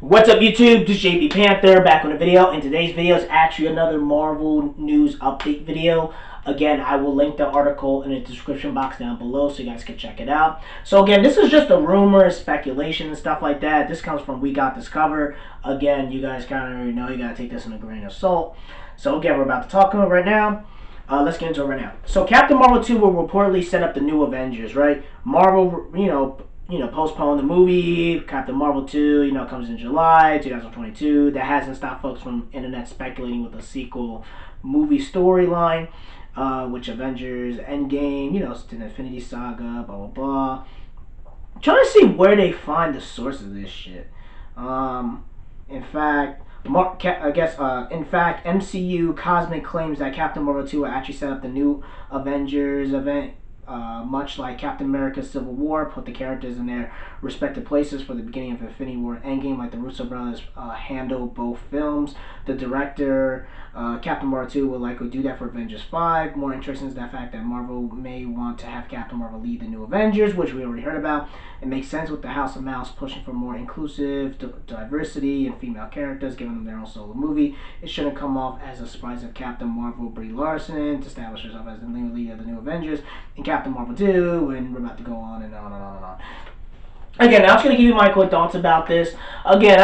What's up YouTube? This is JB Panther back on the video, and today's video is actually another Marvel news update video. Again, I will link the article in the description box down below so you guys can check it out. So again, this is just a rumor, speculation, and stuff like that. This comes from We Got This Covered. Again, you guys kind of already know you gotta take this in a grain of salt. So again, we're about to talk about it right now. Let's get into it right now. So Captain Marvel 2 will reportedly set up the new Avengers, right? Marvel, postpone the movie. Captain Marvel 2, comes in July 2022. That hasn't stopped folks from internet speculating with a sequel movie storyline, which Avengers Endgame, it's an Infinity Saga, blah blah blah. I'm trying to see where they find the source of this shit. In fact, MCU Cosmic claims that Captain Marvel 2 will actually set up the new Avengers event, much like Captain America Civil War, put the characters in their respective places for the beginning of Infinity War Endgame, like the Russo brothers handle both films. The director, Captain Marvel 2, will likely do that for Avengers 5. More interesting is the fact that Marvel may want to have Captain Marvel lead the new Avengers, which we already heard about. It makes sense with the House of Mouse pushing for more inclusive diversity and female characters, giving them their own solo movie. It shouldn't come off as a surprise if Captain Marvel, Brie Larson, to establish herself as the new lead of the new Avengers, and Captain Marvel 2, and we're about to go on and on and on and on. Again, I'm just going to give you my quick thoughts about this. Again,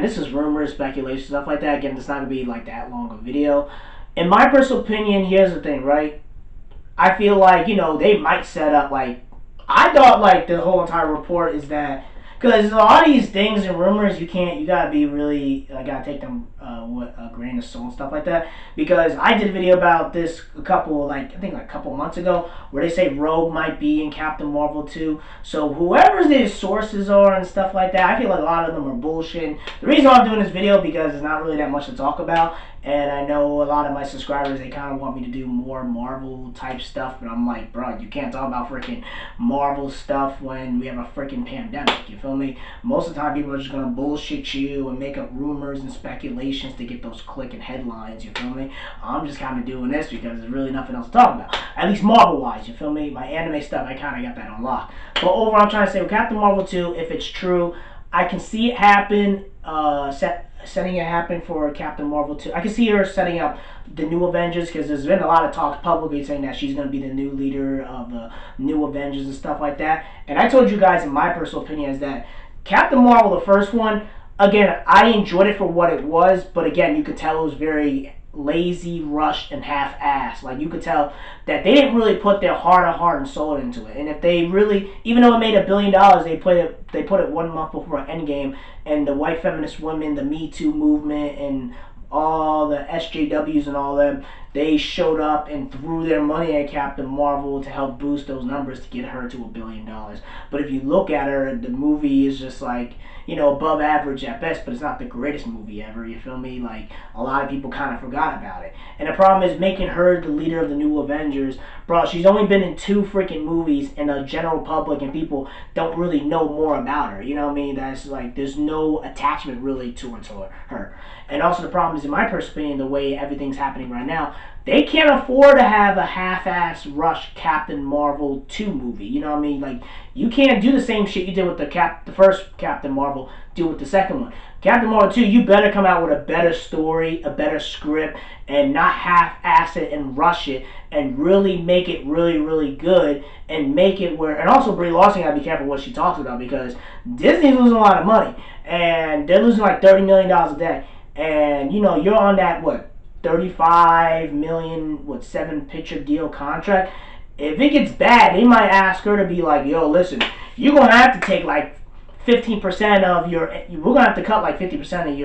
this is rumors, speculation, stuff like that. Again, it's not going to be like that long of a video. In my personal opinion, here's the thing, right? I feel like, they might set up, I thought, the whole entire report is that, because a lot of these things and rumors, you gotta be really, gotta take them with a grain of salt and stuff like that. Because I did a video about this a couple months ago, where they say Rogue might be in Captain Marvel 2. So whoever their sources are and stuff like that, I feel like a lot of them are bullshit. The reason I'm doing this video because there's not really that much to talk about. And I know a lot of my subscribers, they kind of want me to do more Marvel type stuff, but I'm like, bro, you can't talk about freaking Marvel stuff when we have a freaking pandemic, you feel me? Most of the time, people are just gonna bullshit you and make up rumors and speculations to get those click and headlines, you feel me? I'm just kind of doing this because there's really nothing else to talk about, at least Marvel-wise, you feel me? My anime stuff, I kind of got that on lock. But overall, I'm trying to say, with Captain Marvel 2, if it's true, I can see it happen, setting it happen for Captain Marvel 2. I can see her setting up the new Avengers, because there's been a lot of talks publicly saying that she's going to be the new leader of the new Avengers and stuff like that. And I told you guys, in my personal opinion, is that Captain Marvel, the first one, again, I enjoyed it for what it was, but again, you could tell it was very lazy, rushed, and half-assed. Like, you could tell that they didn't really put their heart and soul into it. And if they really, even though it made $1 billion, they put it 1 month before Endgame, and the white feminist women, the Me Too movement, and all the SJWs and all them, they showed up and threw their money at Captain Marvel to help boost those numbers to get her to $1 billion. But if you look at her, the movie is just like, above average at best, but it's not the greatest movie ever, you feel me? Like, a lot of people kind of forgot about it. And the problem is making her the leader of the new Avengers. Bro, she's only been in 2 freaking movies, and the general public and people don't really know more about her, you know what I mean? That's like, there's no attachment really towards her. And also the problem is, in my personal opinion, the way everything's happening right now, they can't afford to have a half-ass rush Captain Marvel 2 movie. You know what I mean? Like, you can't do the same shit you did with the first Captain Marvel, do with the second one. Captain Marvel 2, you better come out with a better story, a better script, and not half-ass it and rush it, and really make it really, really good, and make it where, and also Brie Larson gotta be careful what she talks about, because Disney's losing a lot of money, and they're losing like $30 million a day, and you're on that, 35 million, 7-picture deal contract. If it gets bad, they might ask her to be like, yo, listen, you're going to have to take like 15% of we're going to have to cut like 50% of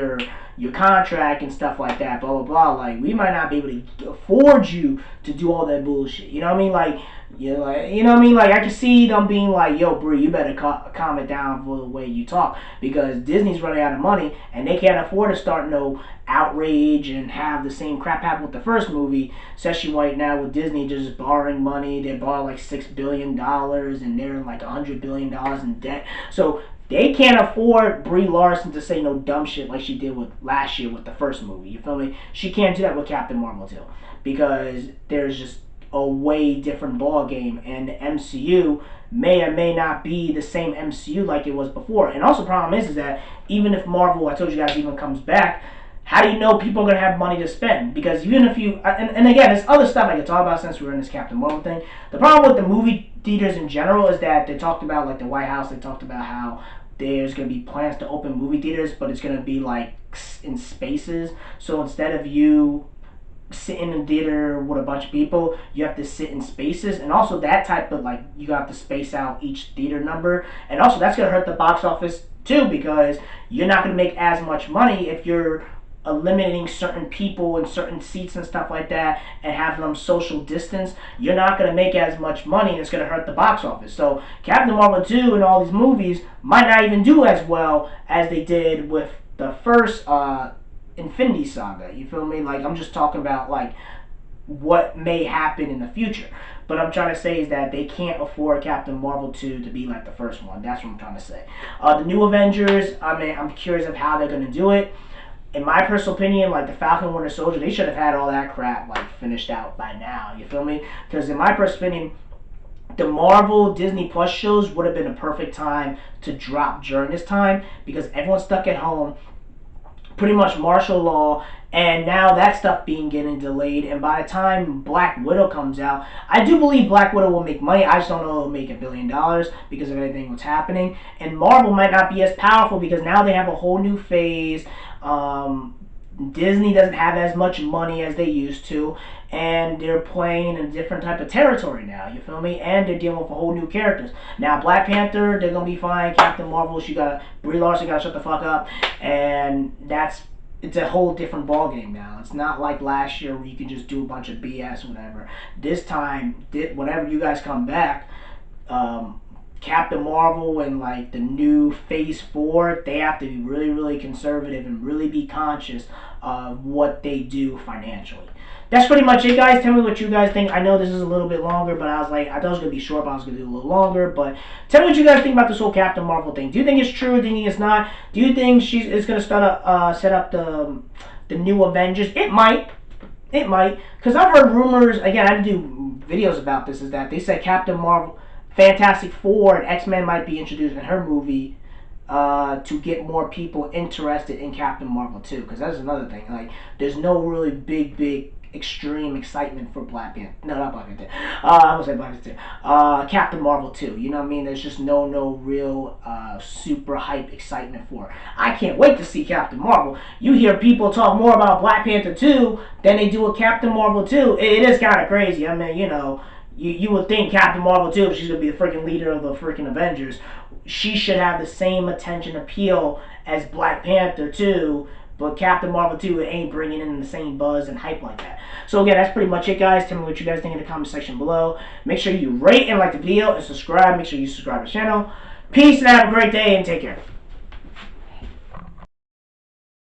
your contract and stuff like that, blah, blah, blah. Like, we might not be able to afford you to do all that bullshit. You know what I mean? Like, you know what I mean? Like, I can see them being like, yo, Brie, you better calm it down for the way you talk, because Disney's running out of money, and they can't afford to start no outrage and have the same crap happen with the first movie, especially right now with Disney just borrowing money. They borrowed like $6 billion, and they're like $100 billion in debt. So they can't afford Brie Larson to say no dumb shit like she did with last year with the first movie. You feel me? She can't do that with Captain Marvel too, because there's just a way different ball game, and the MCU may or may not be the same MCU like it was before. And also, the problem is that even if Marvel, I told you guys, even comes back, how do you know people are going to have money to spend? Because even if you, and again, there's other stuff I could talk about since we're in this Captain Marvel thing. The problem with the movie theaters in general is that they talked about, like the White House, they talked about how there's going to be plans to open movie theaters, but it's going to be like in spaces. So instead of you sit in a theater with a bunch of people, you have to sit in spaces, and also that type of, like, you have to space out each theater number, and also that's going to hurt the box office too, because you're not going to make as much money if you're eliminating certain people and certain seats and stuff like that and having them social distance. You're not going to make as much money, and it's going to hurt the box office. So Captain Marvel 2 and all these movies might not even do as well as they did with the first Infinity Saga. You feel me? Like, I'm just talking about like what may happen in the future. But I'm trying to say is that they can't afford Captain Marvel 2 to be like the first one. That's what I'm trying to say. The new Avengers, I mean, I'm curious of how they're going to do it. In my personal opinion, like the Falcon Winter Soldier, they should have had all that crap like finished out by now. You feel me? Because in my personal opinion, the Marvel Disney Plus shows would have been a perfect time to drop during this time, because everyone's stuck at home, pretty much martial law, and now that stuff getting delayed. And by the time Black Widow comes out, I do believe Black Widow will make money. I just don't know it'll make $1 billion because of everything that's happening. And Marvel might not be as powerful because now they have a whole new phase. Disney doesn't have as much money as they used to, and they're playing in a different type of territory now, you feel me? And they're dealing with a whole new characters. Now, Black Panther, they're going to be fine. Captain Marvel, Brie Larson got to shut the fuck up. And it's a whole different ballgame now. It's not like last year where you can just do a bunch of BS or whatever. This time, whenever you guys come back, Captain Marvel and like the new Phase 4, they have to be really, really conservative and really be conscious of what they do financially. That's pretty much it, guys. Tell me what you guys think. I know this is a little bit longer, but I thought it was going to be short, but I was going to do a little longer. But tell me what you guys think about this whole Captain Marvel thing. Do you think it's true? Do you think it's not? Do you think it's going to set up the new Avengers? It might. It might. Because I've heard rumors, again, I do videos about this, is that they said Captain Marvel, Fantastic Four, and X-Men might be introduced in her movie to get more people interested in Captain Marvel 2. Because that's another thing. Like, there's no really big extreme excitement for Black Panther. No, not Black Panther. I was say Black Panther. Captain Marvel 2. You know what I mean? There's just no real super hype excitement for it. I can't wait to see Captain Marvel. You hear people talk more about Black Panther 2 than they do with Captain Marvel 2. It is kind of crazy. I mean, you know, you would think Captain Marvel 2, if she's going to be the freaking leader of the freaking Avengers, she should have the same attention appeal as Black Panther 2. But Captain Marvel 2 ain't bringing in the same buzz and hype like that. So again, that's pretty much it, guys. Tell me what you guys think in the comment section below. Make sure you rate and like the video and subscribe. Make sure you subscribe to the channel. Peace and have a great day and take care.